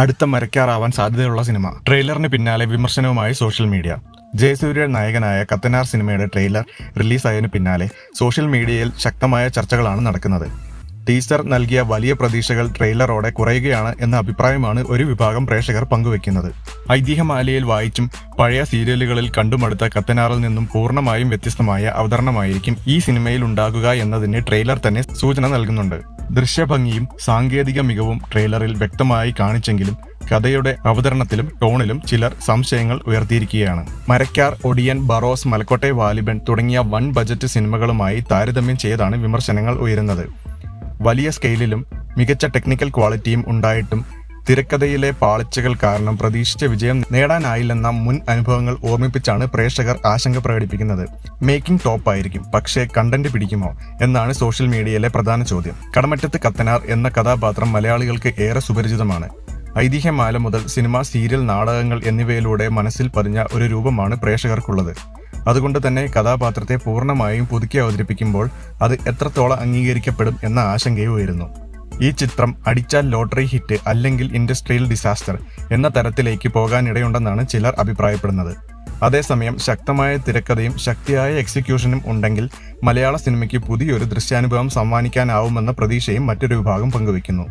അടുത്ത മരക്കാറാവാൻ സാധ്യതയുള്ള സിനിമ. ട്രെയിലറിന് പിന്നാലെ വിമർശനവുമായി സോഷ്യൽ മീഡിയ. ജയസൂര്യ നായകനായ കത്തനാർ സിനിമയുടെ ട്രെയിലർ റിലീസായതിനു പിന്നാലെ സോഷ്യൽ മീഡിയയിൽ ശക്തമായ ചർച്ചകളാണ് നടക്കുന്നത്. ടീസർ നൽകിയ വലിയ പ്രതീക്ഷകൾ ട്രെയിലറോടെ കുറയുകയാണ് എന്ന അഭിപ്രായമാണ് ഒരു വിഭാഗം പ്രേക്ഷകർ പങ്കുവെക്കുന്നത്. ഐതിഹ്യമാലയിൽ വായിച്ചും പഴയ സീരിയലുകളിൽ കണ്ടുമടുത്ത കത്തനാറിൽ നിന്നും പൂർണ്ണമായും വ്യത്യസ്തമായ അവതരണമായിരിക്കും ഈ സിനിമയിൽ ഉണ്ടാകുക എന്നതിന് ട്രെയിലർ തന്നെ സൂചന നൽകുന്നുണ്ട്. ദൃശ്യഭംഗിയും സാങ്കേതിക മികവും ട്രെയിലറിൽ വ്യക്തമായി കാണിച്ചെങ്കിലും കഥയുടെ അവതരണത്തിലും ടോണിലും ചിലർ സംശയങ്ങൾ ഉയർത്തിയിരിക്കുകയാണ്. മരക്കാർ, ഒടിയൻ, ബറോസ്, മലക്കോട്ടെ വാലിബൻ തുടങ്ങിയ വൻ ബജറ്റ് സിനിമകളുമായി താരതമ്യം ചെയ്താണ് വിമർശനങ്ങൾ ഉയരുന്നത്. വലിയ സ്കെയിലിലും മികച്ച ടെക്നിക്കൽ ക്വാളിറ്റിയും ഉണ്ടായിട്ടും തിരക്കഥയിലെ പാളിച്ചകൾ കാരണം പ്രതീക്ഷിച്ച വിജയം നേടാനായില്ലെന്ന മുൻ അനുഭവങ്ങൾ ഓർമ്മിപ്പിച്ചാണ് പ്രേക്ഷകർ ആശങ്ക പ്രകടിപ്പിക്കുന്നത്. മേക്കിംഗ് ടോപ്പായിരിക്കും, പക്ഷേ കണ്ടന്റ് പിടിക്കുമോ എന്നാണ് സോഷ്യൽ മീഡിയയിലെ പ്രധാന ചോദ്യം. കടമറ്റത്ത് കത്തനാർ എന്ന കഥാപാത്രം മലയാളികൾക്ക് ഏറെ സുപരിചിതമാണ്. ഐതിഹ്യമാല മുതൽ സിനിമ, സീരിയൽ, നാടകങ്ങൾ എന്നിവയിലൂടെ മനസ്സിൽ പതിഞ്ഞ ഒരു രൂപമാണ് പ്രേക്ഷകർക്കുള്ളത്. അതുകൊണ്ട് തന്നെ കഥാപാത്രത്തെ പൂർണ്ണമായും പുതുക്കി അവതരിപ്പിക്കുമ്പോൾ അത് എത്രത്തോളം അംഗീകരിക്കപ്പെടും എന്ന ആശങ്കയും ഉയരുന്നു. ഈ ചിത്രം അടിച്ചാൽ ലോട്ടറി ഹിറ്റ് അല്ലെങ്കിൽ ഇൻഡസ്ട്രിയൽ ഡിസാസ്റ്റർ എന്ന തരത്തിലേക്ക് പോകാനിടയുണ്ടെന്നാണ് ചിലർ അഭിപ്രായപ്പെടുന്നത്. അതേസമയം ശക്തമായ തിരക്കഥയും ശക്തിയായ എക്സിക്യൂഷനും ഉണ്ടെങ്കിൽ മലയാള സിനിമയ്ക്ക് പുതിയൊരു ദൃശ്യാനുഭവം സമ്മാനിക്കാനാവുമെന്ന പ്രതീക്ഷയും മറ്റൊരു വിഭാഗം പങ്കുവയ്ക്കുന്നു.